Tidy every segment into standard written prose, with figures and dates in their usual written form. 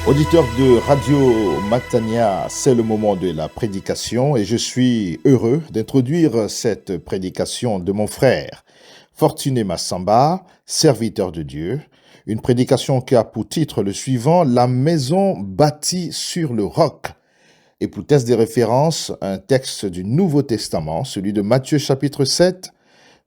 Auditeurs de Radio Matania, c'est le moment de la prédication et je suis heureux d'introduire cette prédication de mon frère Fortuné Massamba, serviteur de Dieu. Une prédication qui a pour titre le suivant, La maison bâtie sur le roc. Et pour test des références, un texte du Nouveau Testament, celui de Matthieu chapitre 7,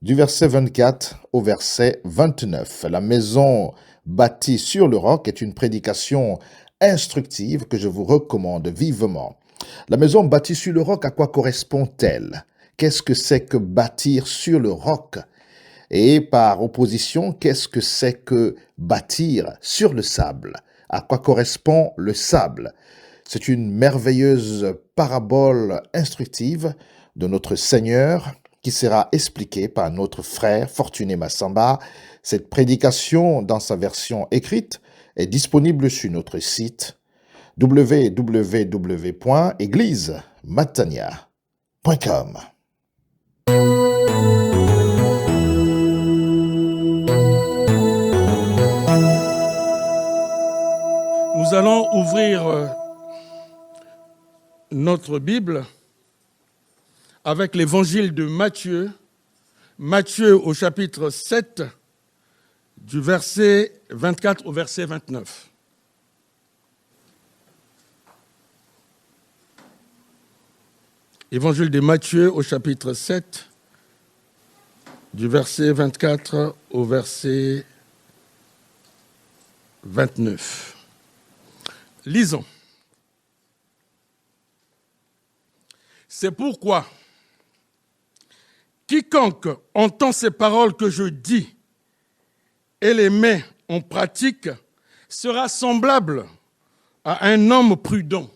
du verset 24 au verset 29. La maison bâtie sur le roc est une prédication instructive que je vous recommande vivement. La maison bâtie sur le roc, à quoi correspond-elle? Qu'est-ce que c'est que bâtir sur le roc? Et par opposition, qu'est-ce que c'est que bâtir sur le sable? À quoi correspond le sable? C'est une merveilleuse parabole instructive de notre Seigneur qui sera expliquée par notre frère Fortuné Massamba. Cette prédication, dans sa version écrite, est disponible sur notre site www.églisematania.com. Nous allons ouvrir notre Bible avec l'évangile de Matthieu, Matthieu au chapitre 7, du verset 24 au verset 29. Évangile de Matthieu au chapitre 7, du verset 24 au verset 29. Lisons. C'est pourquoi quiconque entend ces paroles que je dis et les met en pratique sera semblable à un homme prudent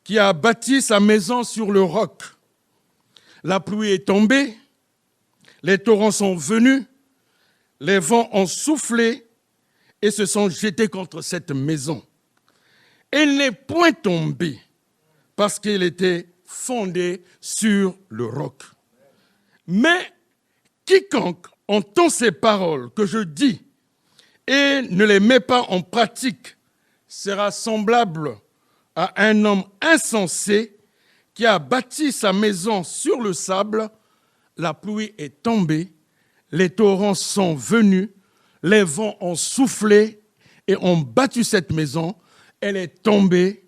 qui a bâti sa maison sur le roc. La pluie est tombée, les torrents sont venus, les vents ont soufflé et se sont jetés contre cette maison. Elle n'est point tombée parce qu'elle était fondée sur le roc. Mais quiconque entend ces paroles que je dis et ne les met pas en pratique sera semblable à un homme insensé qui a bâti sa maison sur le sable. La pluie est tombée, les torrents sont venus, les vents ont soufflé et ont battu cette maison. Elle est tombée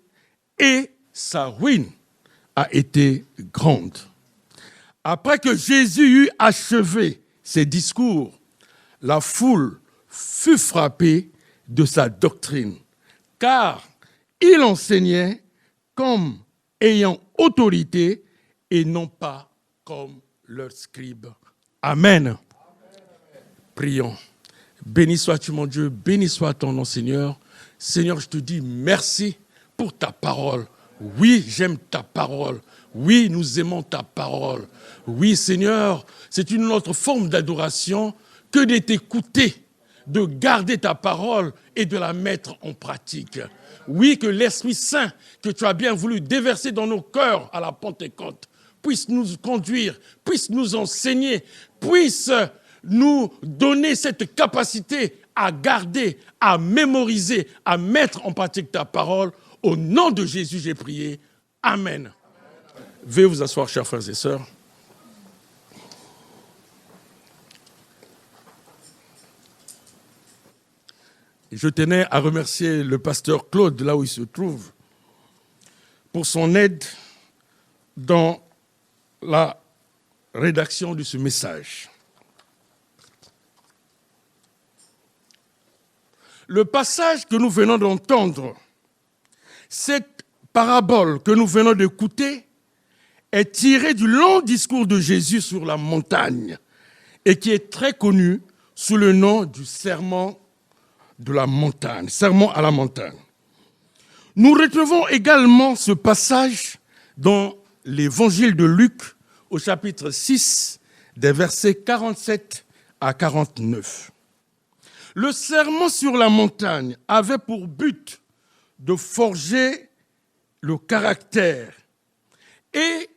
et sa ruine a été grande. Après que Jésus eut achevé ses discours, la foule fut frappée de sa doctrine, car il enseignait comme ayant autorité et non pas comme leurs scribes. Amen. Prions. Béni sois-tu mon Dieu, béni soit ton nom Seigneur. Seigneur, je te dis merci pour ta parole. Oui, j'aime ta parole. Oui, nous aimons ta parole. Oui, Seigneur, c'est une autre forme d'adoration que de t'écouter, de garder ta parole et de la mettre en pratique. Oui, que l'Esprit Saint que tu as bien voulu déverser dans nos cœurs à la Pentecôte puisse nous conduire, puisse nous enseigner, puisse nous donner cette capacité à garder, à mémoriser, à mettre en pratique ta parole. Au nom de Jésus, j'ai prié. Amen. Veuillez vous asseoir, chers frères et sœurs. Je tenais à remercier le pasteur Claude, là où il se trouve, pour son aide dans la rédaction de ce message. Le passage que nous venons d'entendre, cette parabole que nous venons d'écouter, est tiré du long discours de Jésus sur la montagne et qui est très connu sous le nom du sermon de la montagne, sermon à la montagne. Nous retrouvons également ce passage dans l'évangile de Luc au chapitre 6, des versets 47 à 49. Le sermon sur la montagne avait pour but de forger le caractère. Et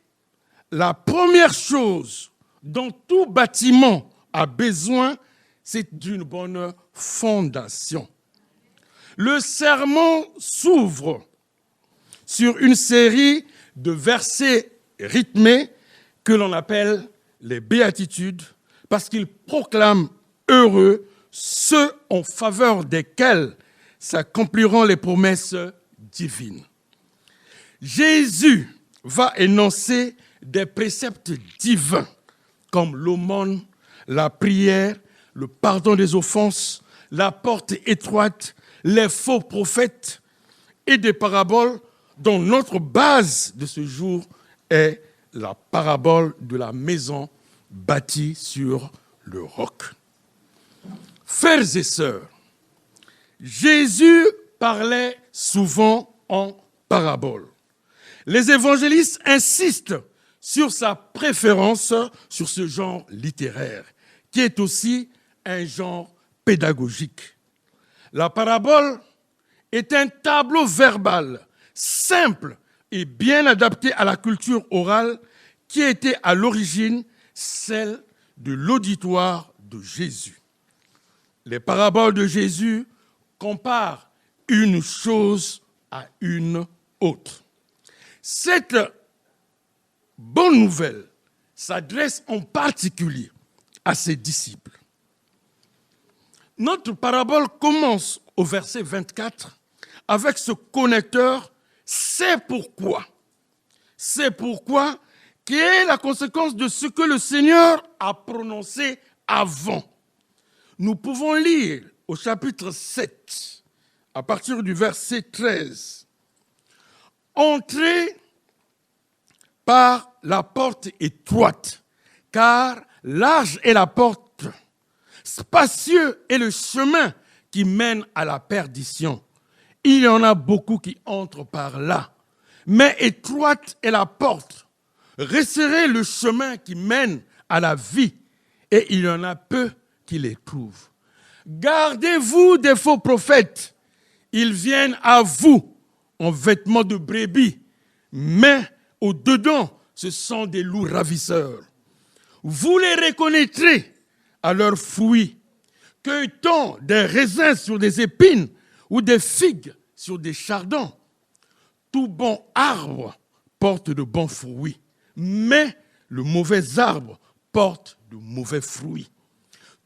la première chose dont tout bâtiment a besoin, c'est d'une bonne fondation. le sermon s'ouvre sur une série de versets rythmés que l'on appelle les béatitudes, parce qu'il proclame heureux ceux en faveur desquels s'accompliront les promesses divines. Jésus va énoncer des préceptes divins comme l'aumône, la prière, le pardon des offenses, la porte étroite, les faux prophètes et des paraboles dont notre base de ce jour est la parabole de la maison bâtie sur le roc. Frères et sœurs, Jésus parlait souvent en paraboles. Les évangélistes insistent sur sa préférence sur ce genre littéraire, qui est aussi un genre pédagogique. La parabole est un tableau verbal simple et bien adapté à la culture orale qui était à l'origine celle de l'auditoire de Jésus. Les paraboles de Jésus comparent une chose à une autre. Cette bonne nouvelle s'adresse en particulier à ses disciples. Notre parabole commence au verset 24 avec ce connecteur « c'est pourquoi ». C'est pourquoi qui est la conséquence de ce que le Seigneur a prononcé avant. Nous pouvons lire au chapitre 7, à partir du verset 13. Entrez par la porte étroite, car large est la porte, spacieux est le chemin qui mène à la perdition. Il y en a beaucoup qui entrent par là, mais étroite est la porte, resserrez le chemin qui mène à la vie, et il y en a peu qui les trouvent. Gardez-vous des faux prophètes, ils viennent à vous en vêtements de brebis, mais au-dedans, ce sont des loups ravisseurs. Vous les reconnaîtrez à leurs fruits. Cueille-t-on des raisins sur des épines ou des figues sur des chardons? Tout bon arbre porte de bons fruits, mais le mauvais arbre porte de mauvais fruits.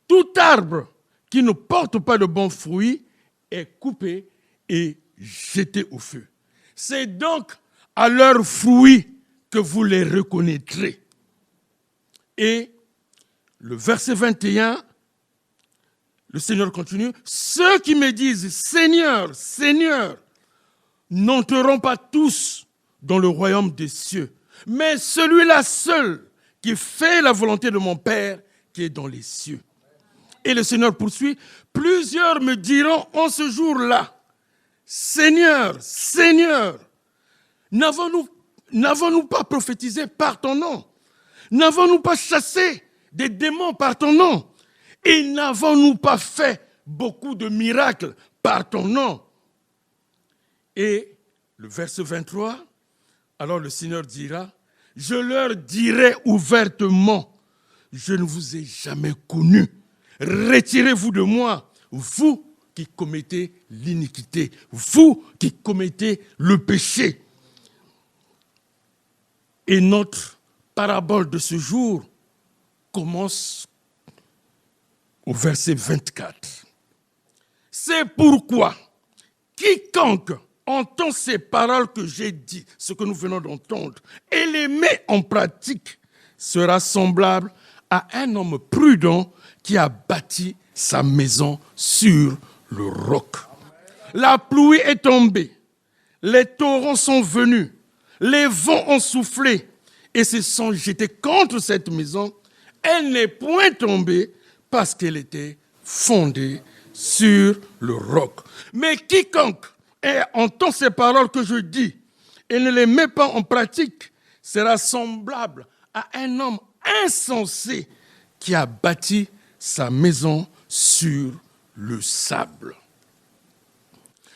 Tout arbre qui ne porte pas de bons fruits est coupé et jeté au feu. C'est donc à leurs fruits que vous les reconnaîtrez. Et le verset 21, le Seigneur continue, « Ceux qui me disent, Seigneur, Seigneur, n'entreront pas tous dans le royaume des cieux, mais celui-là seul qui fait la volonté de mon Père qui est dans les cieux. » Et le Seigneur poursuit, « Plusieurs me diront en ce jour-là, Seigneur, Seigneur, n'avons-nous pas prophétisé par ton nom? N'avons-nous pas chassé des démons par ton nom? Et n'avons-nous pas fait beaucoup de miracles par ton nom? » Et le verset 23, alors le Seigneur dira, « Je leur dirai ouvertement, je ne vous ai jamais connus. Retirez-vous de moi, vous qui commettez l'iniquité, vous qui commettez le péché. » Et notre parabole de ce jour commence au verset 24. C'est pourquoi quiconque entend ces paroles que j'ai dites, ce que nous venons d'entendre, et les met en pratique, sera semblable à un homme prudent qui a bâti sa maison sur le roc. La pluie est tombée, les torrents sont venus, les vents ont soufflé et se sont jetés contre cette maison. Elle n'est point tombée parce qu'elle était fondée sur le roc. Mais quiconque entend ces paroles que je dis et ne les met pas en pratique sera semblable à un homme insensé qui a bâti sa maison sur le sable.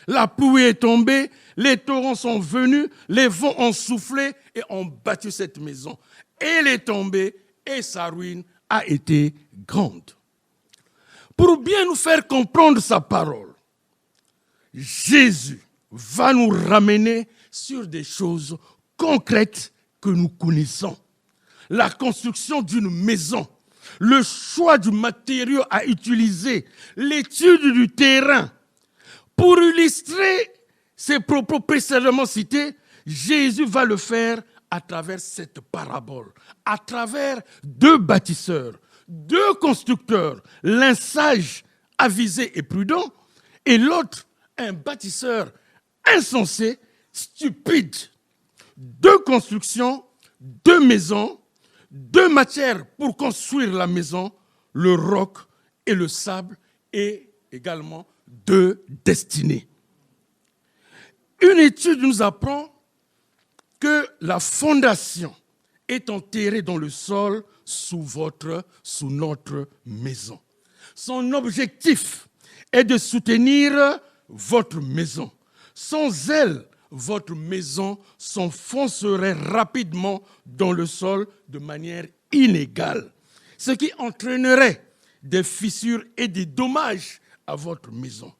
La pluie est tombée, les torrents sont venus, les vents ont soufflé et ont battu cette maison. Elle est tombée et sa ruine a été grande. Pour bien nous faire comprendre sa parole, Jésus va nous ramener sur des choses concrètes que nous connaissons. La construction d'une maison, le choix du matériau à utiliser, l'étude du terrain. Pour illustrer ces propos précédemment cités, Jésus va le faire à travers cette parabole, à travers deux bâtisseurs, deux constructeurs, l'un sage, avisé et prudent, et l'autre, un bâtisseur insensé, stupide. Deux constructions, deux maisons, deux matières pour construire la maison, le roc et le sable, et également deux destinées. Une étude nous apprend que la fondation est enterrée dans le sol sous notre maison. Son objectif est de soutenir votre maison. Sans elle, votre maison s'enfoncerait rapidement dans le sol de manière inégale, ce qui entraînerait des fissures et des dommages à votre maison.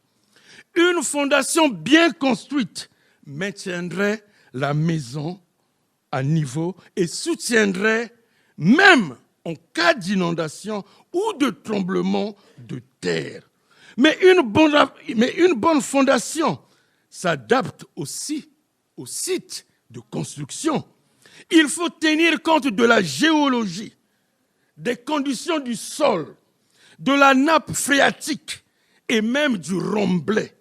Une fondation bien construite maintiendrait la maison à niveau et soutiendrait, même en cas d'inondation ou de tremblement de terre. Mais une bonne fondation s'adapte aussi au site de construction. Il faut tenir compte de la géologie, des conditions du sol, de la nappe phréatique et même du remblai,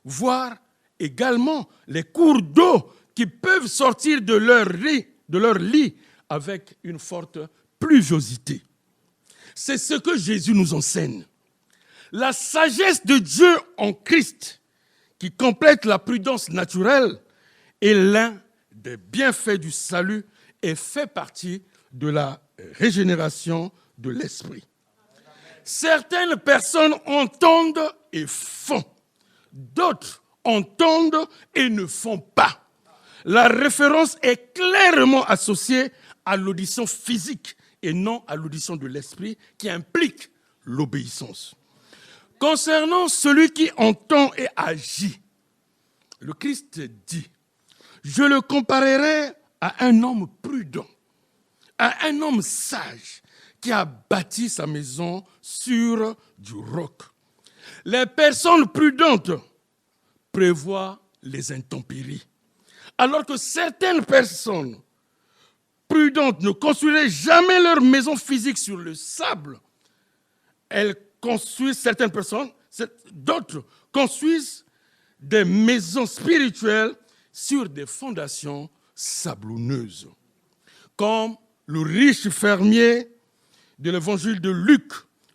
voire également les cours d'eau qui peuvent sortir de leur lit avec une forte pluviosité. C'est ce que Jésus nous enseigne. La sagesse de Dieu en Christ, qui complète la prudence naturelle, est l'un des bienfaits du salut et fait partie de la régénération de l'esprit. Certaines personnes entendent et font, d'autres entendent et ne font pas. La référence est clairement associée à l'audition physique et non à l'audition de l'esprit qui implique l'obéissance. Concernant celui qui entend et agit, le Christ dit, je le comparerai à un homme prudent, à un homme sage qui a bâti sa maison sur du roc. Les personnes prudentes prévoient les intempéries, alors que certaines personnes prudentes ne construiraient jamais leur maison physique sur le sable. Certaines personnes, d'autres construisent des maisons spirituelles sur des fondations sablonneuses. Comme le riche fermier de l'évangile de Luc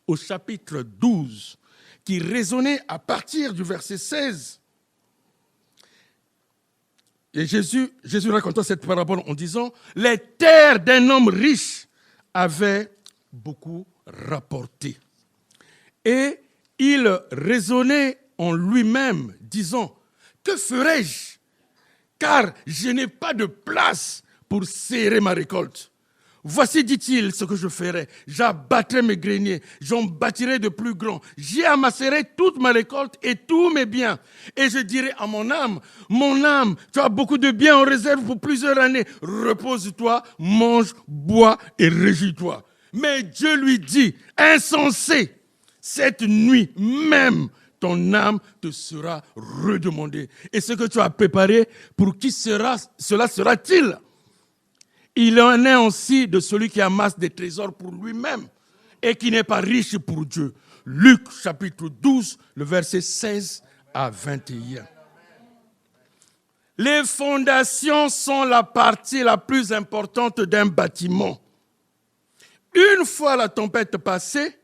au chapitre 12, qui raisonnait à partir du verset 16. Et Jésus raconta cette parabole en disant « Les terres d'un homme riche avaient beaucoup rapporté. » Et il raisonnait en lui-même, disant « Que ferai-je ? Car je n'ai pas de place pour serrer ma récolte. Voici, dit-il, ce que je ferai. J'abattrai mes greniers, j'en bâtirai de plus grands. J'y amasserai toute ma récolte et tous mes biens. Et je dirai à mon âme, tu as beaucoup de biens en réserve pour plusieurs années. Repose-toi, mange, bois et réjouis-toi. » Mais Dieu lui dit, insensé, cette nuit même, ton âme te sera redemandée. Et ce que tu as préparé, pour qui cela sera-t-il ? Il en est ainsi de celui qui amasse des trésors pour lui-même et qui n'est pas riche pour Dieu. Luc chapitre 12, le verset 16 à 21. Les fondations sont la partie la plus importante d'un bâtiment. Une fois la tempête passée,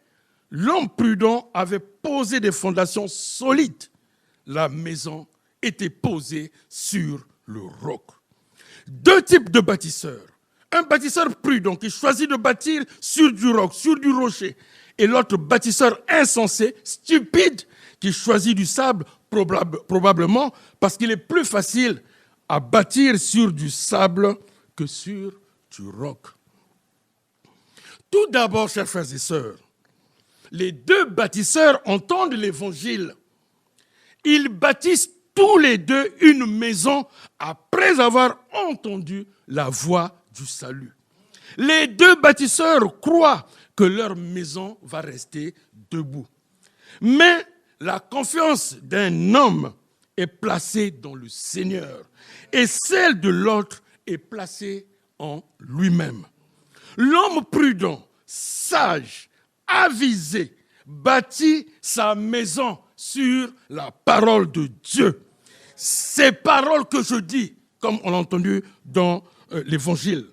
l'homme prudent avait posé des fondations solides. La maison était posée sur le roc. Deux types de bâtisseurs. Un bâtisseur prudent qui choisit de bâtir sur du roc, sur du rocher. Et l'autre bâtisseur insensé, stupide, qui choisit du sable, probablement parce qu'il est plus facile à bâtir sur du sable que sur du roc. Tout d'abord, chers frères et sœurs, les deux bâtisseurs entendent l'évangile ils bâtissent tous les deux une maison après avoir entendu la voix du salut. Les deux bâtisseurs croient que leur maison va rester debout. Mais la confiance d'un homme est placée dans le Seigneur et celle de l'autre est placée en lui-même. L'homme prudent, sage, avisé, bâtit sa maison sur la parole de Dieu. Ces paroles que je dis, comme on l'a entendu dans l'Évangile.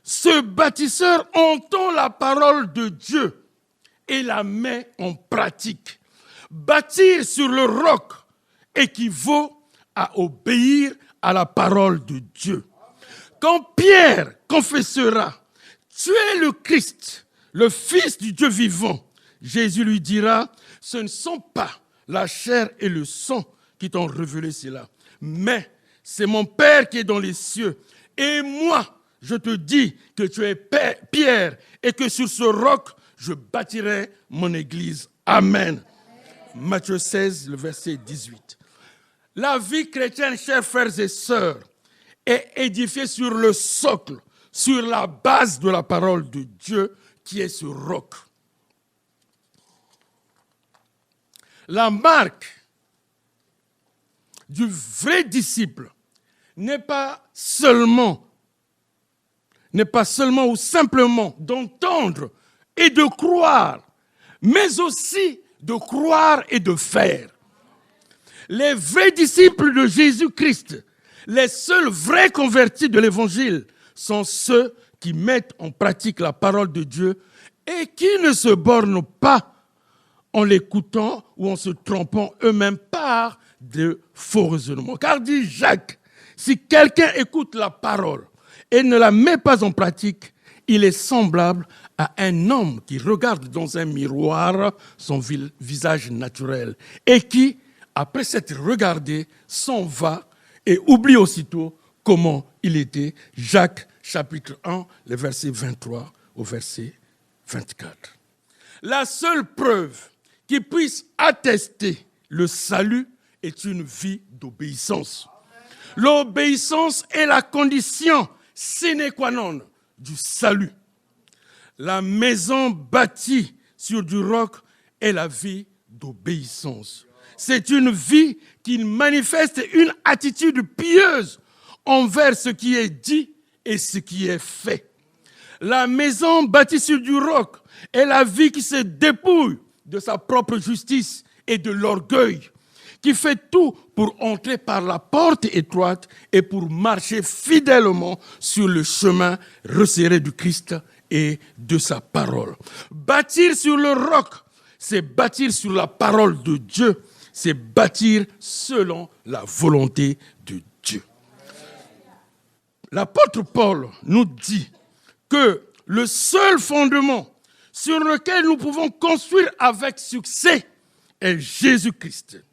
Ce bâtisseur entend la parole de Dieu et la met en pratique. Bâtir sur le roc équivaut à obéir à la parole de Dieu. Quand Pierre confessera « Tu es le Christ, le Fils du Dieu vivant », Jésus lui dira « Ce ne sont pas la chair et le sang qui t'ont révélé cela, mais c'est mon Père qui est dans les cieux. Et moi, je te dis que tu es Pierre et que sur ce roc, je bâtirai mon église. Amen. » Matthieu 16, le verset 18. La vie chrétienne, chers frères et sœurs, est édifiée sur le socle, sur la base de la parole de Dieu qui est ce roc. La marque du vrai disciple n'est pas seulement ou simplement d'entendre et de croire, mais aussi de croire et de faire. Les vrais disciples de Jésus-Christ, les seuls vrais convertis de l'Évangile, sont ceux qui mettent en pratique la parole de Dieu et qui ne se bornent pas en l'écoutant ou en se trompant eux-mêmes par de faux raisonnements. Car dit Jacques, si quelqu'un écoute la parole et ne la met pas en pratique, il est semblable à un homme qui regarde dans un miroir son visage naturel et qui, après s'être regardé, s'en va et oublie aussitôt comment il était. Jacques, chapitre 1, les versets 23 au verset 24. La seule preuve qui puisse attester le salut est une vie d'obéissance. L'obéissance est la condition sine qua non du salut. La maison bâtie sur du roc est la vie d'obéissance. C'est une vie qui manifeste une attitude pieuse envers ce qui est dit et ce qui est fait. La maison bâtie sur du roc est la vie qui se dépouille de sa propre justice et de l'orgueil, qui fait tout pour entrer par la porte étroite et pour marcher fidèlement sur le chemin resserré du Christ et de sa parole. Bâtir sur le roc, c'est bâtir sur la parole de Dieu, c'est bâtir selon la volonté de Dieu. L'apôtre Paul nous dit que le seul fondement sur lequel nous pouvons construire avec succès est Jésus-Christ.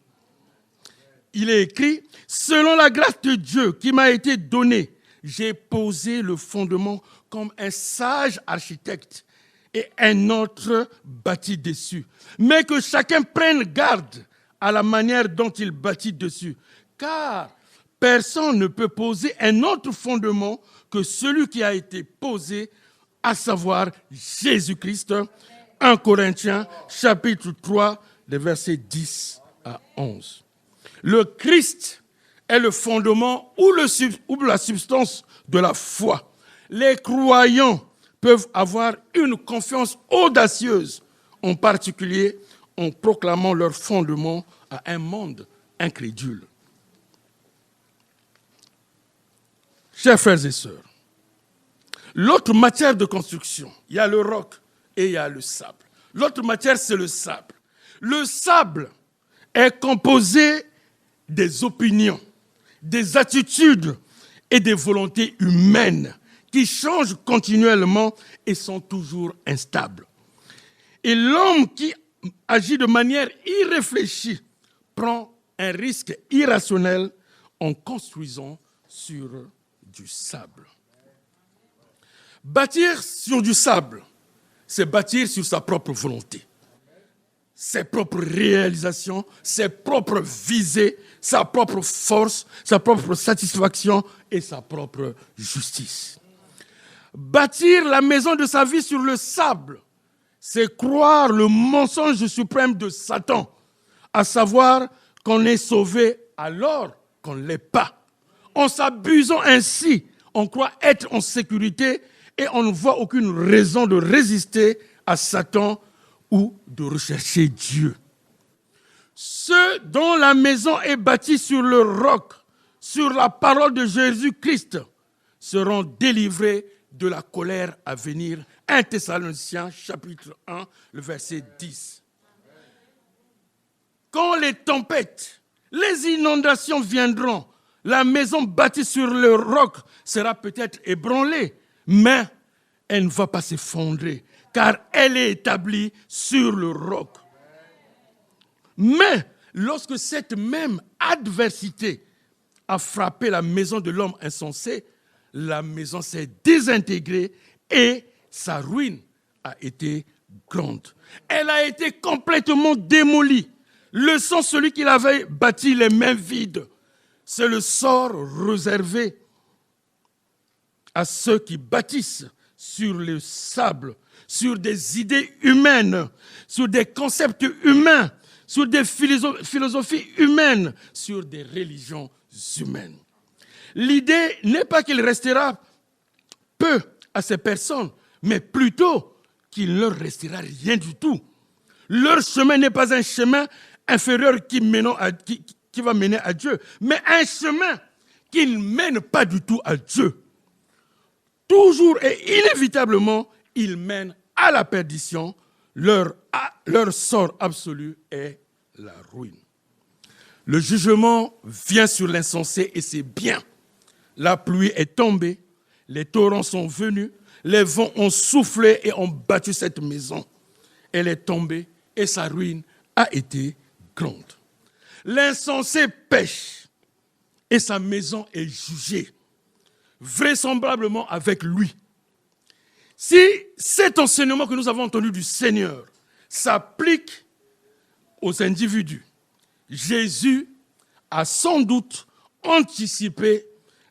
Il est écrit, « Selon la grâce de Dieu qui m'a été donnée, j'ai posé le fondement comme un sage architecte et un autre bâtit dessus. Mais que chacun prenne garde à la manière dont il bâtit dessus, car personne ne peut poser un autre fondement que celui qui a été posé, à savoir Jésus-Christ. » 1 Corinthiens, chapitre 3, les versets 10 à 11. Le Christ est le fondement ou la substance de la foi. Les croyants peuvent avoir une confiance audacieuse, en particulier en proclamant leur fondement à un monde incrédule. Chers frères et sœurs, l'autre matière de construction, il y a le roc et il y a le sable. L'autre matière, c'est le sable. Le sable est composé des opinions, des attitudes et des volontés humaines qui changent continuellement et sont toujours instables. Et l'homme qui agit de manière irréfléchie prend un risque irrationnel en construisant sur du sable. Bâtir sur du sable, c'est bâtir sur sa propre volonté. ses propres réalisations, ses propres visées, sa propre force, sa propre satisfaction et sa propre justice. Bâtir la maison de sa vie sur le sable, c'est croire le mensonge suprême de Satan, à savoir qu'on est sauvé alors qu'on ne l'est pas. En s'abusant ainsi, on croit être en sécurité et on ne voit aucune raison de résister à Satan ou de rechercher Dieu. Ceux dont la maison est bâtie sur le roc, sur la parole de Jésus-Christ, seront délivrés de la colère à venir. 1 Thessaloniciens, chapitre 1, le verset 10. Quand les tempêtes, les inondations viendront, la maison bâtie sur le roc sera peut-être ébranlée, mais elle ne va pas s'effondrer, car elle est établie sur le roc. Mais lorsque cette même adversité a frappé la maison de l'homme insensé, la maison s'est désintégrée et sa ruine a été grande. Elle a été complètement démolie. Le sang, celui qui l'avait bâti les mains vides, c'est le sort réservé à ceux qui bâtissent sur le sable, sur des idées humaines, sur des concepts humains, sur des philosophies humaines, sur des religions humaines. L'idée n'est pas qu'il restera peu à ces personnes, mais plutôt qu'il ne leur restera rien du tout. Leur chemin n'est pas un chemin inférieur qui va mener à Dieu, mais un chemin qui ne mène pas du tout à Dieu. Toujours et inévitablement, ils mènent à la perdition. Leur sort absolu est la ruine. Le jugement vient sur l'insensé et c'est bien. La pluie est tombée, les torrents sont venus, les vents ont soufflé et ont battu cette maison. Elle est tombée et sa ruine a été grande. L'insensé pêche et sa maison est jugée, vraisemblablement avec lui. Si cet enseignement que nous avons entendu du Seigneur s'applique aux individus, Jésus a sans doute anticipé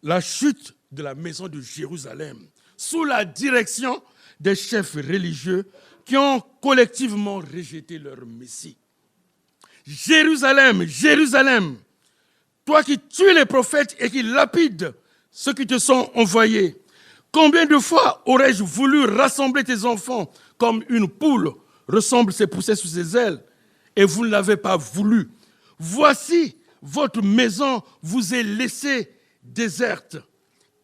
la chute de la maison de Jérusalem sous la direction des chefs religieux qui ont collectivement rejeté leur Messie. Jérusalem, Jérusalem, toi qui tues les prophètes et qui lapides ceux qui te sont envoyés, combien de fois aurais-je voulu rassembler tes enfants comme une poule ressemble ses poussées sous ses ailes et vous ne l'avez pas voulu. Voici, votre maison vous est laissée déserte,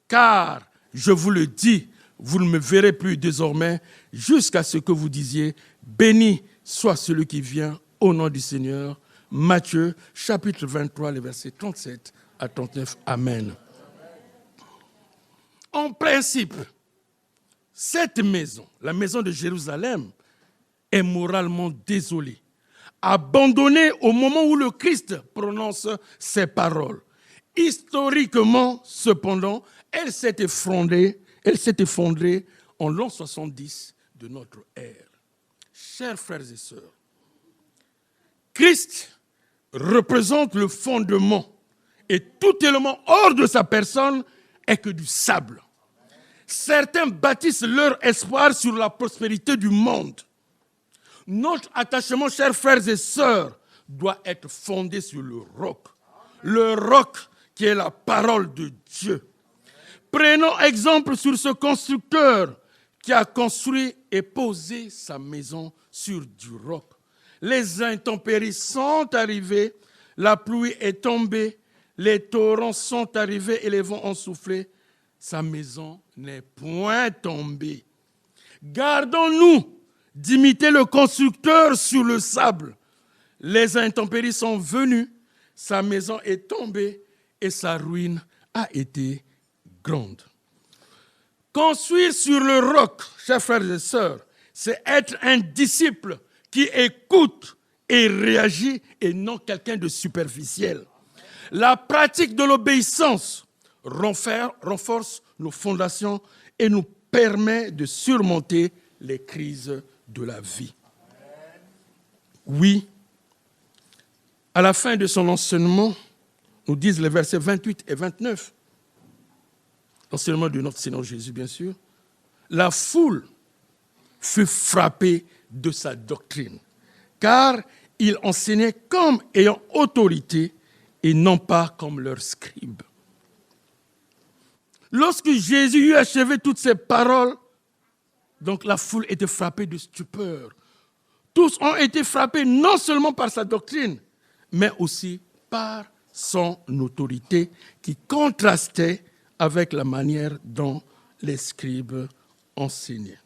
car, je vous le dis, vous ne me verrez plus désormais jusqu'à ce que vous disiez « Béni soit celui qui vient au nom du Seigneur ». Matthieu, chapitre 23, les versets 37 à 39. Amen. En principe, cette maison, la maison de Jérusalem, est moralement désolée, abandonnée au moment où le Christ prononce ces paroles. Historiquement, cependant, elle s'est effondrée en l'an 70 de notre ère. Chers frères et sœurs, Christ représente le fondement et tout élément hors de sa personne est que du sable. Certains bâtissent leur espoir sur la prospérité du monde. Notre attachement, chers frères et sœurs, doit être fondé sur le roc. Le roc qui est la parole de Dieu. Prenons exemple sur ce constructeur qui a construit et posé sa maison sur du roc. Les intempéries sont arrivées, la pluie est tombée, les torrents sont arrivés et les vents ont soufflé. Sa maison n'est point tombée. Gardons-nous d'imiter le constructeur sur le sable. Les intempéries sont venues, sa maison est tombée et sa ruine a été grande. Construire sur le roc, chers frères et sœurs, c'est être un disciple qui écoute et réagit et non quelqu'un de superficiel. La pratique de l'obéissance renforce nos fondations et nous permet de surmonter les crises de la vie. Oui, à la fin de son enseignement, nous disent les versets 28 et 29, l'enseignement de notre Seigneur Jésus, bien sûr, la foule fut frappée de sa doctrine, car il enseignait comme ayant autorité et non pas comme leurs scribes. Lorsque Jésus eut achevé toutes ces paroles, donc la foule était frappée de stupeur. Tous ont été frappés non seulement par sa doctrine, mais aussi par son autorité qui contrastait avec la manière dont les scribes enseignaient.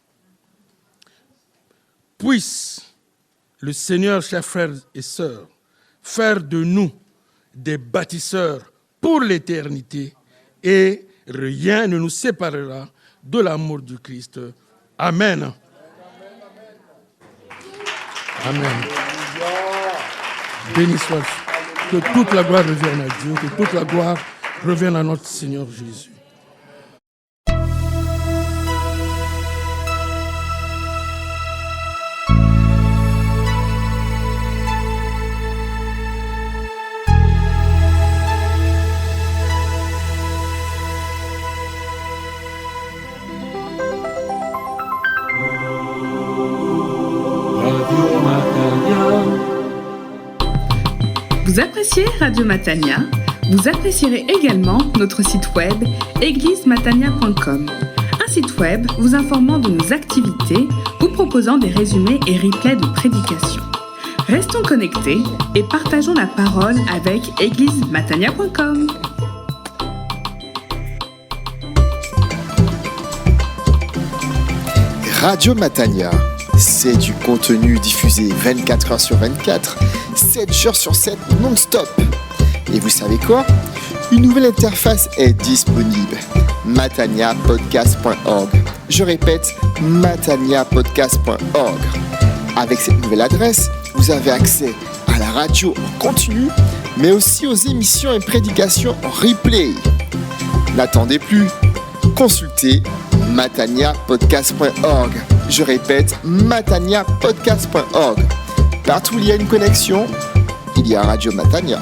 Puisse le Seigneur, chers frères et sœurs, faire de nous des bâtisseurs pour l'éternité et rien ne nous séparera de l'amour du Christ. Amen. Amen. Béni soit. Que toute la gloire revienne à Dieu, que toute la gloire revienne à notre Seigneur Jésus. Vous appréciez Radio Matania? Vous apprécierez également notre site web églisematania.com. Un site web vous informant de nos activités, vous proposant des résumés et replays de prédications. Restons connectés et partageons la parole avec églisematania.com. Radio Matania, c'est du contenu diffusé 24 heures sur 24, 7 jours sur 7 non-stop. Et vous savez quoi? Une nouvelle interface est disponible. mataniapodcast.org. Je répète, mataniapodcast.org. Avec cette nouvelle adresse, vous avez accès à la radio en continu, mais aussi aux émissions et prédications en replay. N'attendez plus, consultez mataniapodcast.org. Je répète, mataniapodcast.org. Partout où il y a une connexion, il y a Radio Matania.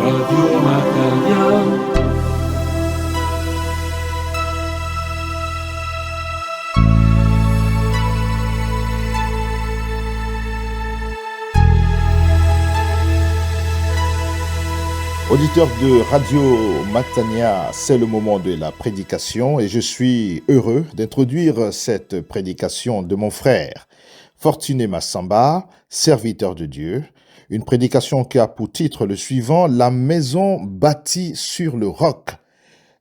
Radio Matania. Auditeurs de Radio Matania, c'est le moment de la prédication et je suis heureux d'introduire cette prédication de mon frère, Fortuné Massamba, serviteur de Dieu. Une prédication qui a pour titre le suivant, La maison bâtie sur le roc.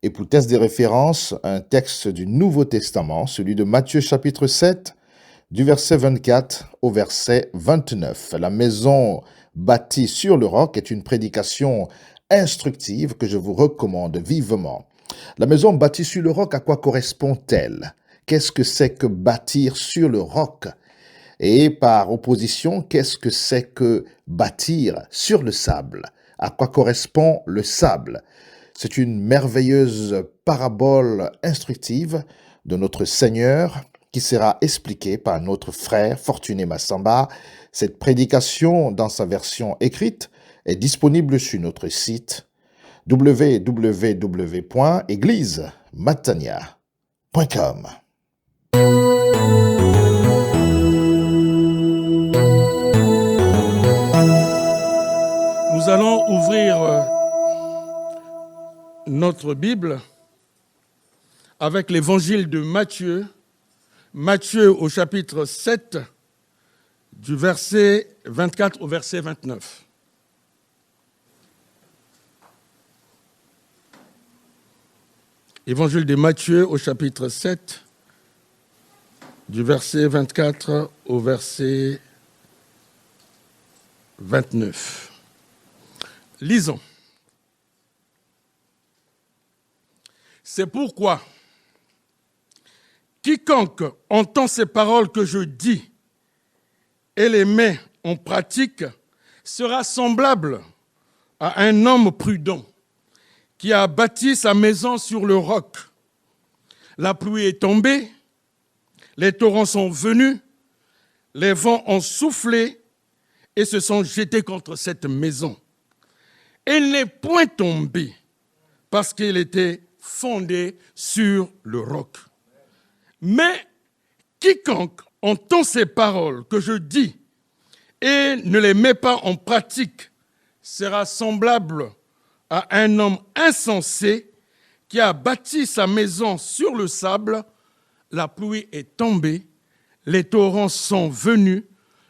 Et pour test des références, un texte du Nouveau Testament, celui de Matthieu chapitre 7, du verset 24 au verset 29. La maison bâtie sur le roc est une prédication instructive que je vous recommande vivement. La maison bâtie sur le roc, à quoi correspond-elle? Qu'est-ce que c'est que bâtir sur le roc? Et par opposition, qu'est-ce que c'est que bâtir sur le sable? À quoi correspond le sable? C'est une merveilleuse parabole instructive de notre Seigneur qui sera expliquée par notre frère Fortuné Massamba. Cette prédication, dans sa version écrite, est disponible sur notre site www.églisematania.com. Nous allons ouvrir notre Bible avec l'évangile de Matthieu. Matthieu au chapitre 7, du verset 24 au verset 29. Évangile de Matthieu au chapitre 7, du verset 24 au verset 29. Lisons. C'est pourquoi quiconque entend ces paroles que je dis et les met en pratique sera semblable à un homme prudent qui a bâti sa maison sur le roc. La pluie est tombée, les torrents sont venus, les vents ont soufflé et se sont jetés contre cette maison. Elle n'est point tombée parce qu'elle était fondée sur le roc. Mais quiconque entend ces paroles que je dis et ne les met pas en pratique sera semblable à un homme insensé qui a bâti sa maison sur le sable. La pluie est tombée, les torrents sont venus,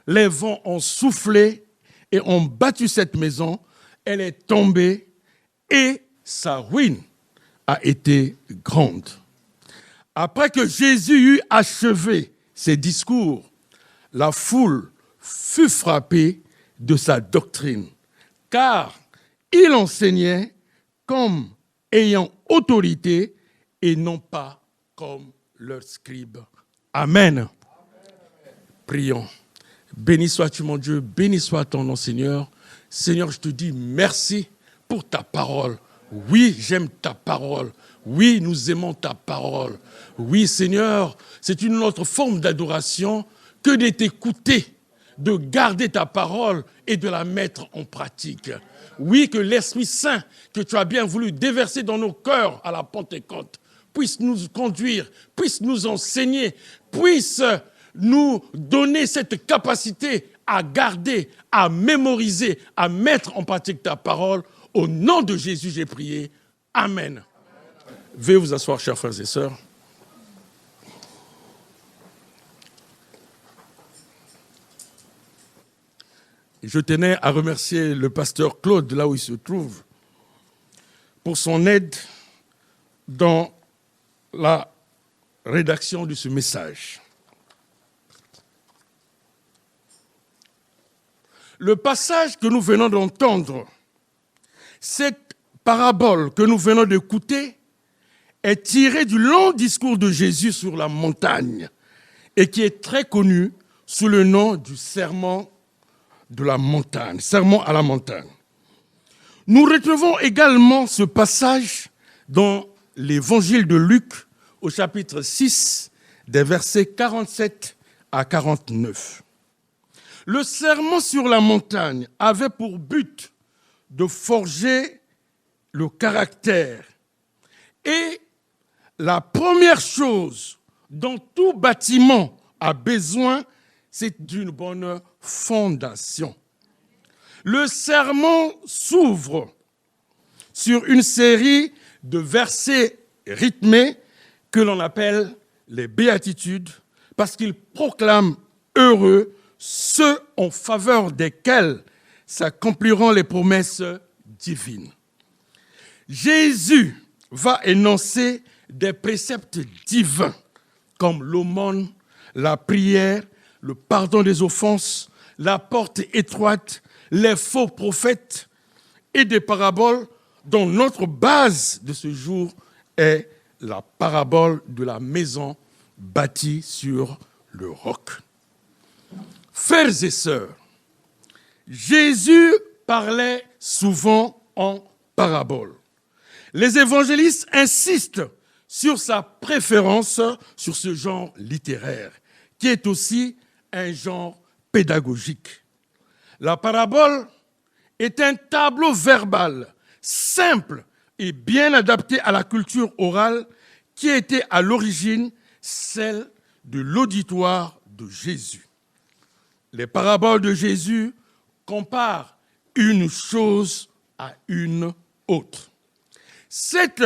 les vents ont soufflé et ont battu cette maison. Elle est tombée et sa ruine a été grande. Après que Jésus eut achevé ses discours, la foule fut frappée de sa doctrine, car il enseignait comme ayant autorité et non pas comme leurs scribes. Amen. Prions. Béni sois-tu mon Dieu, béni soit ton nom Seigneur. Seigneur, je te dis merci pour ta parole. Oui, j'aime ta parole. Oui, nous aimons ta parole. Oui, Seigneur, c'est une autre forme d'adoration que de t'écouter, de garder ta parole et de la mettre en pratique. Oui, que l'Esprit Saint que tu as bien voulu déverser dans nos cœurs à la Pentecôte puisse nous conduire, puisse nous enseigner, puisse nous donner cette capacité à garder, à mémoriser, à mettre en pratique ta parole. Au nom de Jésus, j'ai prié. Amen. Veuillez vous asseoir, chers frères et sœurs. Je tenais à remercier le pasteur Claude, là où il se trouve, pour son aide dans la rédaction de ce message. Le passage que nous venons d'entendre, cette parabole que nous venons d'écouter, est tirée du long discours de Jésus sur la montagne et qui est très connu sous le nom du sermon de la montagne, sermon à la montagne. Nous retrouvons également ce passage dans l'évangile de Luc au chapitre 6, des versets 47 à 49. Le sermon sur la montagne avait pour but de forger le caractère. Et la première chose dont tout bâtiment a besoin, c'est d'une bonne fondation. Le sermon s'ouvre sur une série de versets rythmés que l'on appelle les béatitudes, parce qu'ils proclament heureux ceux en faveur desquels s'accompliront les promesses divines. Jésus va énoncer des préceptes divins comme l'aumône, la prière, le pardon des offenses, la porte étroite, les faux prophètes et des paraboles dont notre base de ce jour est la parabole de la maison bâtie sur le roc. Frères et sœurs, Jésus parlait souvent en paraboles. Les évangélistes insistent sur sa préférence sur ce genre littéraire, qui est aussi un genre pédagogique. La parabole est un tableau verbal simple et bien adapté à la culture orale qui était à l'origine celle de l'auditoire de Jésus. Les paraboles de Jésus comparent une chose à une autre. Cette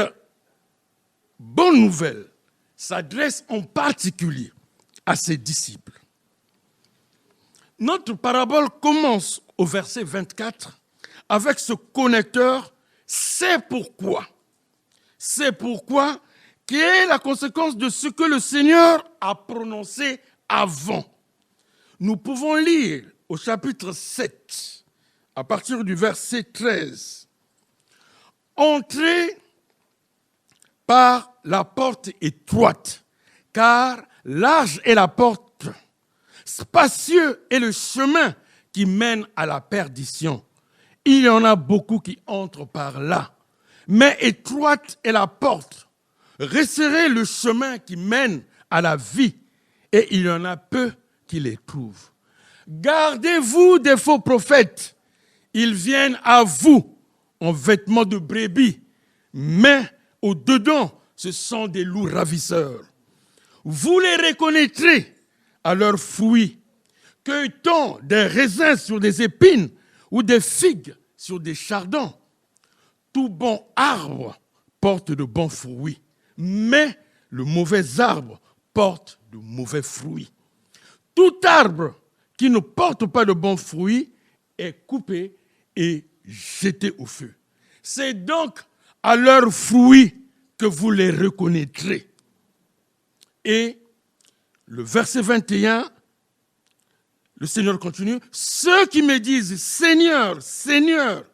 bonne nouvelle s'adresse en particulier à ses disciples. Notre parabole commence au verset 24 avec ce connecteur « c'est pourquoi ». C'est pourquoi qui est la conséquence de ce que le Seigneur a prononcé avant. Nous pouvons lire au chapitre 7, à partir du verset 13. « Entrez par la porte étroite, car large est la porte, spacieux est le chemin qui mène à la perdition. Il y en a beaucoup qui entrent par là. mais étroite est la porte. Resserrez le chemin qui mène à la vie, et il y en a peu qui les trouvent. Gardez-vous des faux prophètes. Ils viennent à vous en vêtements de brebis, mais au-dedans, ce sont des loups ravisseurs. Vous les reconnaîtrez à leurs fruits. Cueille-t-on des raisins sur des épines ou des figues sur des chardons? Tout bon arbre porte de bons fruits, mais le mauvais arbre porte de mauvais fruits. Tout arbre qui ne porte pas de bons fruits est coupé et jeté au feu. C'est donc à leurs fruits que vous les reconnaîtrez. Et le verset 21, le Seigneur continue, « Ceux qui me disent, Seigneur, Seigneur,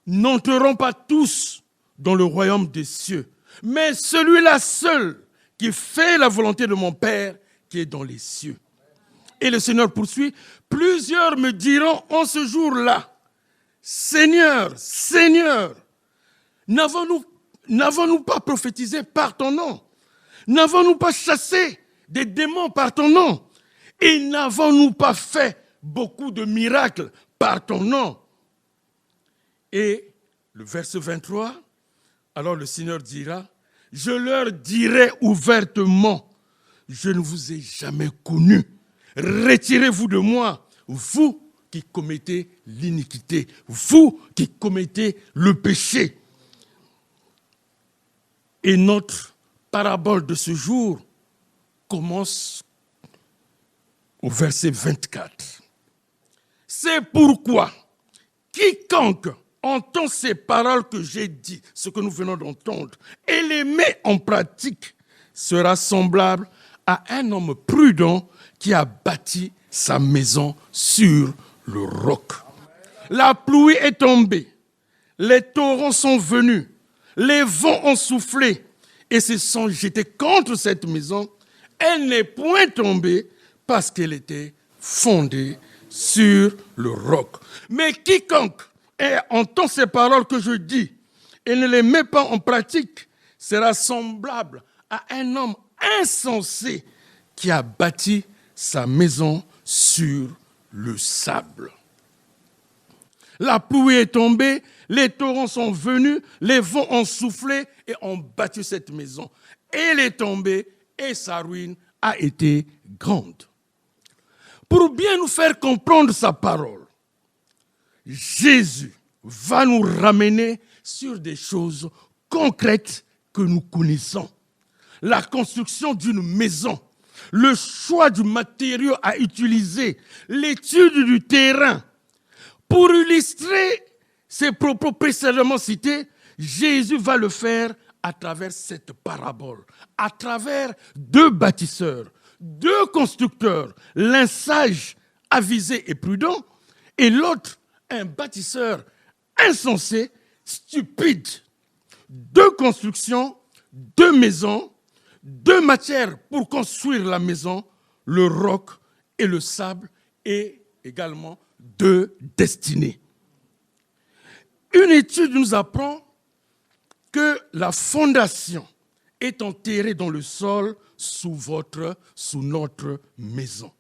n'entreront pas tous dans le royaume des cieux, mais celui-là seul qui fait la volonté de mon Père qui est dans les cieux. » Et le Seigneur poursuit, « Plusieurs me diront en ce jour-là, Seigneur, Seigneur, n'avons-nous pas prophétisé par ton nom? N'avons-nous pas chassé des démons par ton nom? Et n'avons-nous pas fait beaucoup de miracles par ton nom? » Et le verset 23, alors le Seigneur dira, « Je leur dirai ouvertement, je ne vous ai jamais connus. Retirez-vous de moi, vous qui commettez l'iniquité, vous qui commettez le péché. » Et notre parabole de ce jour commence au verset 24. « C'est pourquoi quiconque entend ces paroles que j'ai dites, ce que nous venons d'entendre, et les met en pratique, sera semblable à un homme prudent qui a bâti sa maison sur le roc. La pluie est tombée, les torrents sont venus, les vents ont soufflé et se sont jetés contre cette maison. Elle n'est point tombée parce qu'elle était fondée sur le roc. Mais quiconque entend ces paroles que je dis et ne les met pas en pratique sera semblable à un homme insensé qui a bâti sa maison sur le sable. La pluie est tombée, les torrents sont venus, les vents ont soufflé et ont battu cette maison. Elle est tombée et sa ruine a été grande. Pour bien nous faire comprendre sa parole, Jésus va nous ramener sur des choses concrètes que nous connaissons. La construction d'une maison, le choix du matériau à utiliser, l'étude du terrain. Pour illustrer ces propos précédemment cités, Jésus va le faire à travers cette parabole, à travers deux bâtisseurs, deux constructeurs, l'un sage, avisé et prudent, et l'autre un bâtisseur insensé, stupide. Deux constructions, deux maisons, deux matières pour construire la maison, le roc et le sable, et également deux destinées. Une étude nous apprend que la fondation est enterrée dans le sol sous notre maison.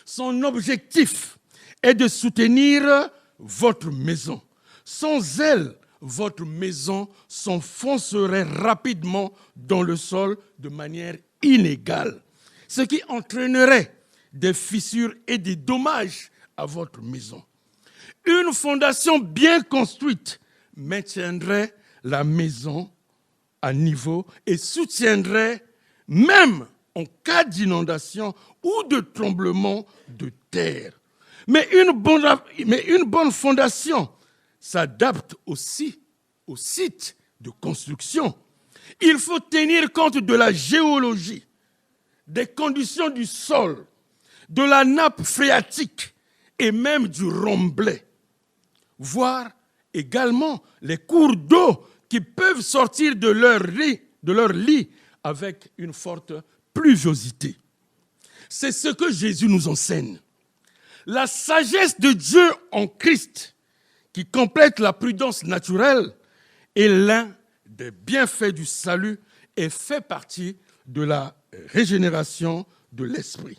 Son objectif est de soutenir votre maison. Sans elle, votre maison s'enfoncerait rapidement dans le sol de manière inégale, ce qui entraînerait des fissures et des dommages à votre maison. Une fondation bien construite maintiendrait la maison à niveau et soutiendrait, même en cas d'inondation ou de tremblement de terre. Mais une bonne fondation s'adapte aussi au site de construction. Il faut tenir compte de la géologie, des conditions du sol, de la nappe phréatique et même du remblai, voire également les cours d'eau qui peuvent sortir de leur lit avec une forte pluviosité. C'est ce que Jésus nous enseigne. La sagesse de Dieu en Christ, qui complète la prudence naturelle, est l'un des bienfaits du salut et fait partie de la régénération de l'esprit.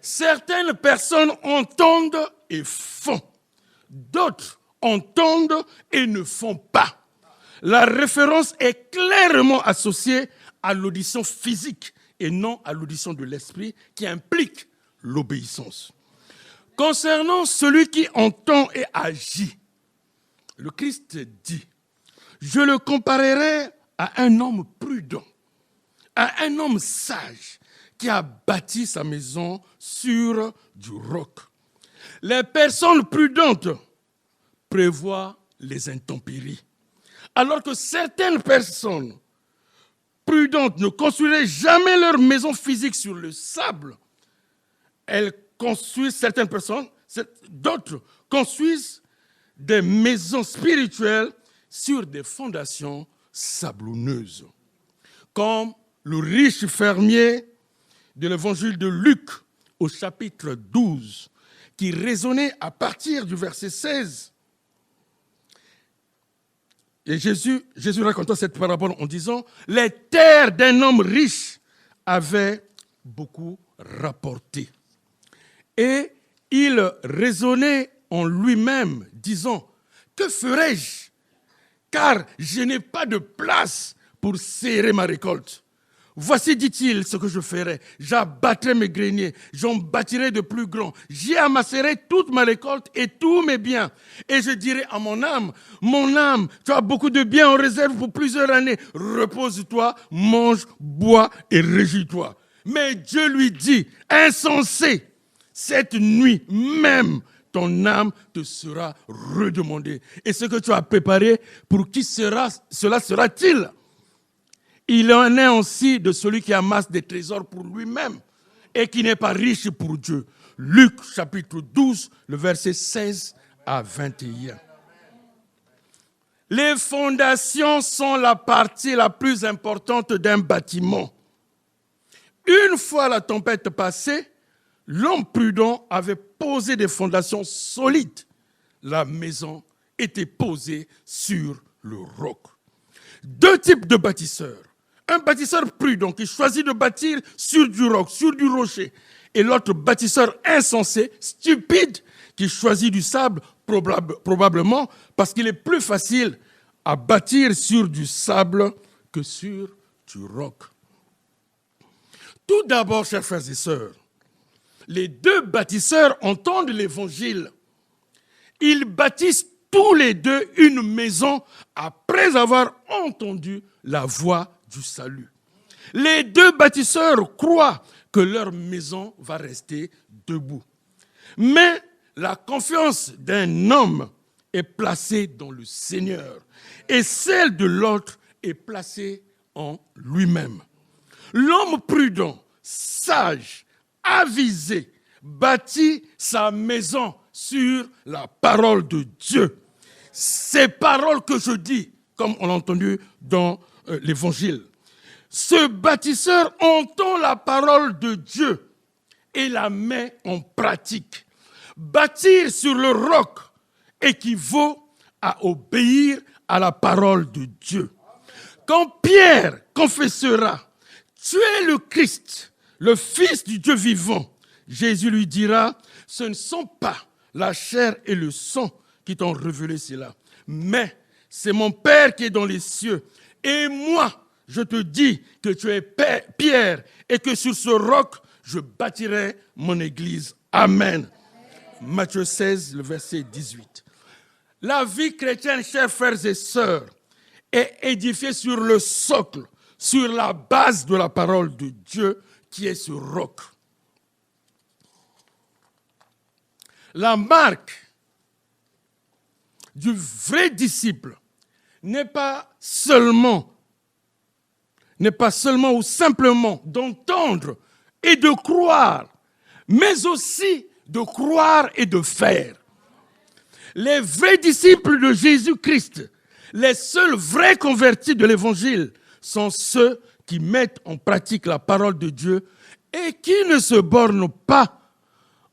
Certaines personnes entendent et font. D'autres entendent et ne font pas. La référence est clairement associée à l'audition physique et non à l'audition de l'esprit qui implique l'obéissance. Concernant celui qui entend et agit, le Christ dit, je le comparerai à un homme prudent, à un homme sage qui a bâti sa maison sur du roc. Les personnes prudentes prévoient les intempéries, alors que certaines personnes prudentes ne construiraient jamais leur maison physique sur le sable. Elles construisent, certaines personnes, d'autres construisent des maisons spirituelles sur des fondations sablonneuses. Comme le riche fermier de l'évangile de Luc au chapitre 12, qui raisonnait à partir du verset 16. Et Jésus racontant cette parabole en disant « Les terres d'un homme riche avaient beaucoup rapporté. » Et il raisonnait en lui-même, disant « Que ferai-je ? Car je n'ai pas de place pour serrer ma récolte. Voici, dit-il, ce que je ferai. J'abattrai mes greniers, j'en bâtirai de plus grands. J'y amasserai toute ma récolte et tous mes biens. Et je dirai à mon âme, tu as beaucoup de biens en réserve pour plusieurs années. Repose-toi, mange, bois et réjouis-toi. Mais Dieu lui dit, insensé, cette nuit même, ton âme te sera redemandée. Et ce que tu as préparé, pour qui cela sera-t-il ? Il en est ainsi de celui qui amasse des trésors pour lui-même et qui n'est pas riche pour Dieu. Luc chapitre 12, le verset 16 à 21. Les fondations sont la partie la plus importante d'un bâtiment. Une fois la tempête passée, l'homme prudent avait posé des fondations solides. La maison était posée sur le roc. Deux types de bâtisseurs. Un bâtisseur prudent qui choisit de bâtir sur du roc, sur du rocher. Et l'autre bâtisseur insensé, stupide, qui choisit du sable, probablement parce qu'il est plus facile à bâtir sur du sable que sur du roc. Tout d'abord, chers frères et sœurs, les deux bâtisseurs entendent l'évangile. Ils bâtissent tous les deux une maison après avoir entendu la voix du salut. Les deux bâtisseurs croient que leur maison va rester debout. Mais la confiance d'un homme est placée dans le Seigneur et celle de l'autre est placée en lui-même. L'homme prudent, sage, avisé, bâtit sa maison sur la parole de Dieu. Ces paroles que je dis, comme on l'a entendu dans l'Évangile. Ce bâtisseur entend la parole de Dieu et la met en pratique. Bâtir sur le roc équivaut à obéir à la parole de Dieu. Quand Pierre confessera « Tu es le Christ, le Fils du Dieu vivant », Jésus lui dira « Ce ne sont pas la chair et le sang qui t'ont révélé cela, mais c'est mon Père qui est dans les cieux. Et moi, je te dis que tu es Pierre et que sur ce roc, je bâtirai mon église. Amen. » Matthieu 16, le verset 18. La vie chrétienne, chers frères et sœurs, est édifiée sur le socle, sur la base de la parole de Dieu qui est ce roc. La marque du vrai disciple n'est pas seulement ou simplement d'entendre et de croire, mais aussi de croire et de faire. Les vrais disciples de Jésus-Christ, les seuls vrais convertis de l'Évangile, sont ceux qui mettent en pratique la parole de Dieu et qui ne se bornent pas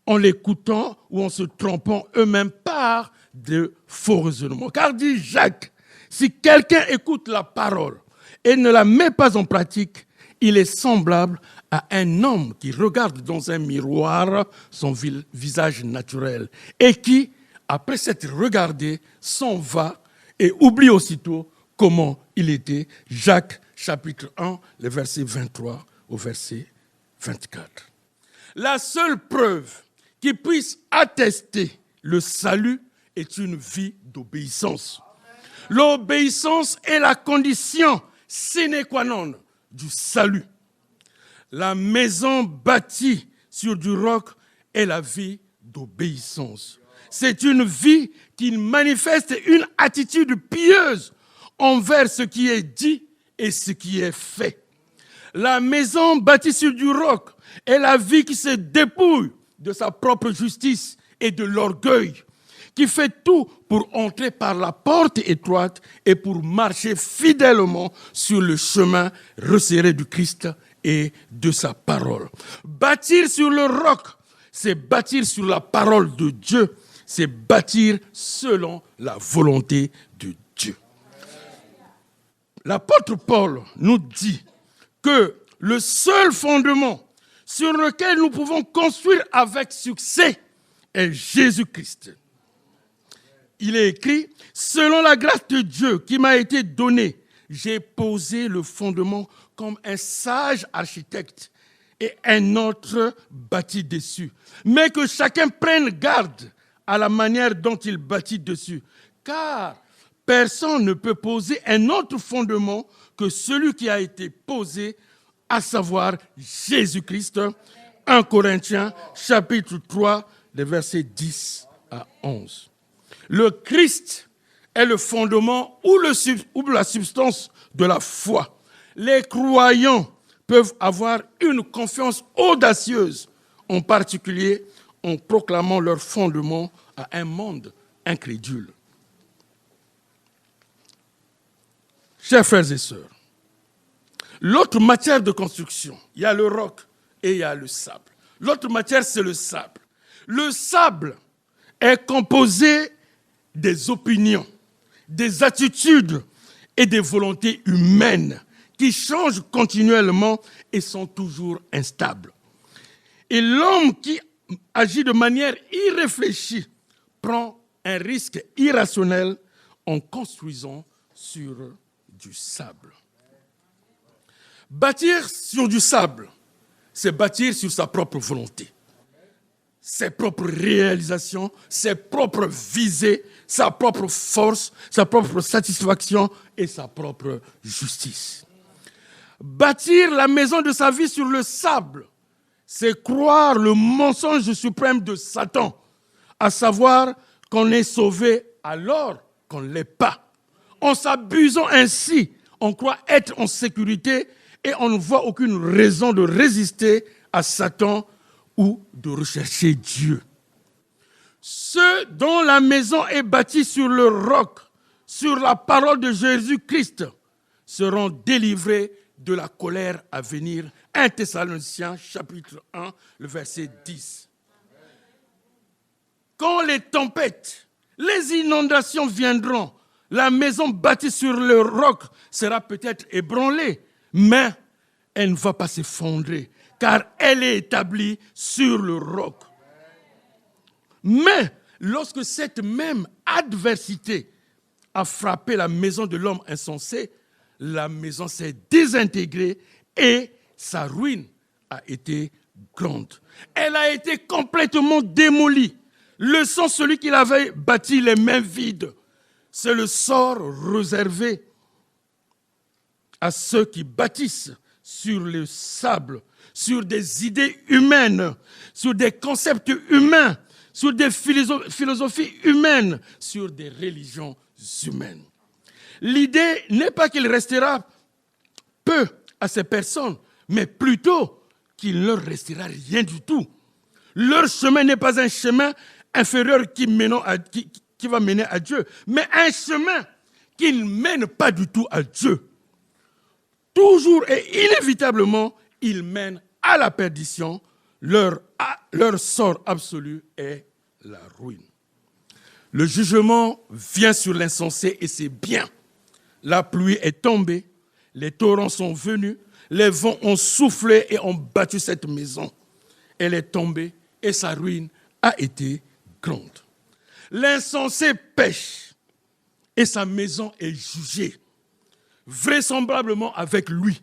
en l'écoutant ou en se trompant eux-mêmes par de faux raisonnements. Car dit Jacques, Si quelqu'un écoute la parole et ne la met pas en pratique, il est semblable à un homme qui regarde dans un miroir son visage naturel et qui, après s'être regardé, s'en va et oublie aussitôt comment il était. Jacques, chapitre 1, le verset 23 au verset 24. La seule preuve qui puisse attester le salut est une vie d'obéissance. L'obéissance est la condition sine qua non du salut. La maison bâtie sur du roc est la vie d'obéissance. C'est une vie qui manifeste une attitude pieuse envers ce qui est dit et ce qui est fait. La maison bâtie sur du roc est la vie qui se dépouille de sa propre justice et de l'orgueil, qui fait tout pour entrer par la porte étroite et pour marcher fidèlement sur le chemin resserré du Christ et de sa parole. Bâtir sur le roc, c'est bâtir sur la parole de Dieu, c'est bâtir selon la volonté de Dieu. L'apôtre Paul nous dit que le seul fondement sur lequel nous pouvons construire avec succès est Jésus-Christ. Il est écrit, « Selon la grâce de Dieu qui m'a été donnée, j'ai posé le fondement comme un sage architecte et un autre bâtit dessus. Mais que chacun prenne garde à la manière dont il bâtit dessus, car personne ne peut poser un autre fondement que celui qui a été posé, à savoir Jésus-Christ. » 1 Corinthiens, chapitre 3, les versets 10 à 11. Le Christ est le fondement ou la substance de la foi. Les croyants peuvent avoir une confiance audacieuse, en particulier en proclamant leur fondement à un monde incrédule. Chers frères et sœurs, l'autre matière de construction, il y a le roc et il y a le sable. L'autre matière, c'est le sable. Le sable est composé des opinions, des attitudes et des volontés humaines qui changent continuellement et sont toujours instables. Et l'homme qui agit de manière irréfléchie prend un risque irrationnel en construisant sur du sable. Bâtir sur du sable, c'est bâtir sur sa propre volonté, ses propres réalisations, ses propres visées, sa propre force, sa propre satisfaction et sa propre justice. Bâtir la maison de sa vie sur le sable, c'est croire le mensonge suprême de Satan, à savoir qu'on est sauvé alors qu'on ne l'est pas. En s'abusant ainsi, on croit être en sécurité et on ne voit aucune raison de résister à Satan ou de rechercher Dieu. Ceux dont la maison est bâtie sur le roc, sur la parole de Jésus-Christ, seront délivrés de la colère à venir. 1 Thessaloniciens, chapitre 1, le verset 10. Quand les tempêtes, les inondations viendront, la maison bâtie sur le roc sera peut-être ébranlée, mais elle ne va pas s'effondrer, car elle est établie sur le roc. Mais lorsque cette même adversité a frappé la maison de l'homme insensé, la maison s'est désintégrée et sa ruine a été grande. Elle a été complètement démolie, laissant celui qui l'avait bâti les mains vides. C'est le sort réservé à ceux qui bâtissent sur le sable, sur des idées humaines, sur des concepts humains, sur des philosophies humaines, sur des religions humaines. L'idée n'est pas qu'il restera peu à ces personnes, mais plutôt qu'il ne leur restera rien du tout. Leur chemin n'est pas un chemin inférieur qui va mener à Dieu, mais un chemin qui ne mène pas du tout à Dieu. Toujours et inévitablement, ils mènent à la perdition. Leur sort absolu est la ruine. Le jugement vient sur l'insensé et c'est bien. la pluie est tombée, les torrents sont venus, les vents ont soufflé et ont battu cette maison. Elle est tombée et sa ruine a été grande. L'insensé pêche et sa maison est jugée, vraisemblablement avec lui.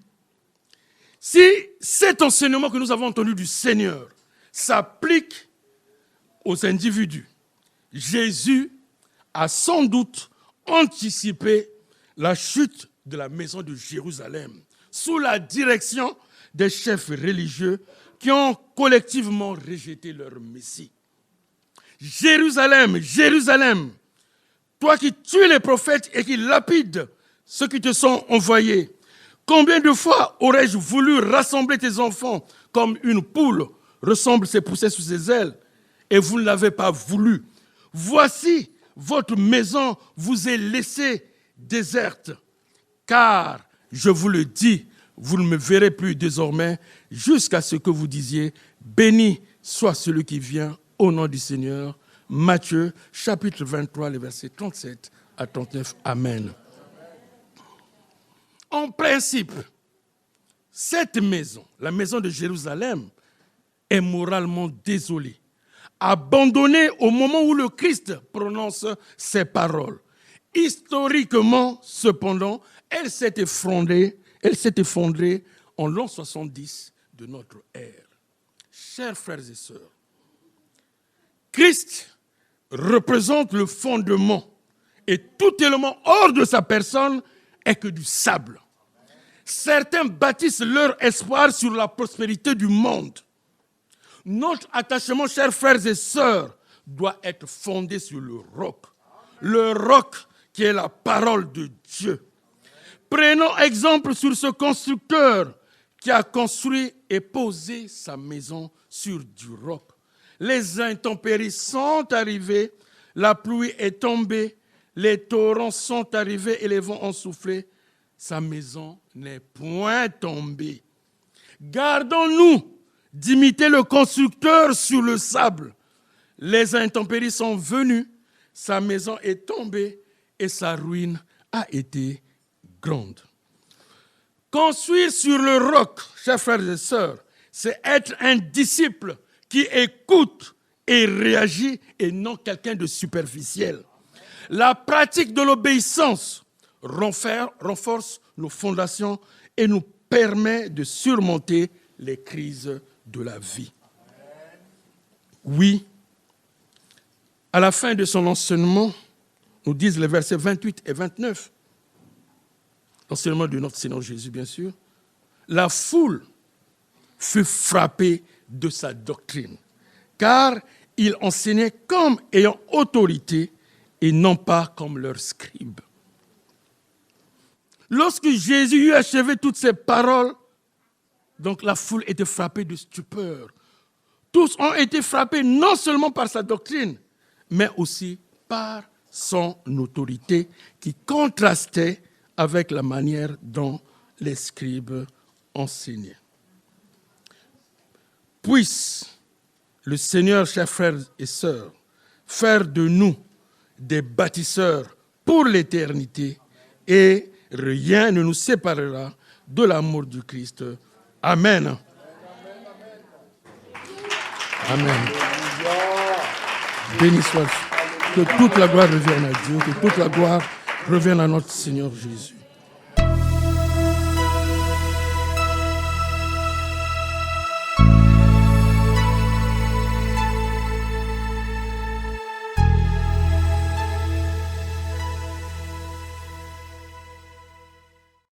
Si cet enseignement que nous avons entendu du Seigneur s'applique aux individus, Jésus a sans doute anticipé la chute de la maison de Jérusalem sous la direction des chefs religieux qui ont collectivement rejeté leur Messie. Jérusalem, Jérusalem, toi qui tues les prophètes et qui lapides ceux qui te sont envoyés, combien de fois aurais-je voulu rassembler tes enfants comme une poule rassemble ses poussets sous ses ailes, et vous ne l'avez pas voulu. Voici, votre maison vous est laissée déserte, car, je vous le dis, vous ne me verrez plus désormais jusqu'à ce que vous disiez « Béni soit celui qui vient au nom du Seigneur ». Matthieu, chapitre 23, les versets 37 à 39. Amen. En principe, cette maison, la maison de Jérusalem, est moralement désolée, abandonnée au moment où le Christ prononce ces paroles. Historiquement, cependant, elle s'est effondrée en l'an 70 de notre ère. Chers frères et sœurs, Christ représente le fondement et tout élément hors de sa personne est que du sable. Certains bâtissent leur espoir sur la prospérité du monde. Notre attachement, chers frères et sœurs, doit être fondé sur le roc qui est la parole de Dieu. Prenons exemple sur ce constructeur qui a construit et posé sa maison sur du roc. Les intempéries sont arrivées, la pluie est tombée, les torrents sont arrivés et les vents ont soufflé. Sa maison n'est point tombée. Gardons-nous d'imiter le constructeur sur le sable. Les intempéries sont venues, sa maison est tombée et sa ruine a été grande. Construire sur le roc, chers frères et sœurs, c'est être un disciple qui écoute et réagit et non quelqu'un de superficiel. La pratique de l'obéissance renforce nos fondations et nous permet de surmonter les crises de la vie. Oui, à la fin de son enseignement, nous disent les versets 28 et 29, l'enseignement de notre Seigneur Jésus, bien sûr, la foule fut frappée de sa doctrine, car il enseignait comme ayant autorité et non pas comme leurs scribes. Lorsque Jésus eut achevé toutes ces paroles, donc la foule était frappée de stupeur. Tous ont été frappés non seulement par sa doctrine, mais aussi par son autorité qui contrastait avec la manière dont les scribes enseignaient. Puisse le Seigneur, chers frères et sœurs, faire de nous des bâtisseurs pour l'éternité et rien ne nous séparera de l'amour du Christ. Amen. Amen. Béni soit. Que toute la gloire revienne à Dieu, que toute la gloire revienne à notre Seigneur Jésus.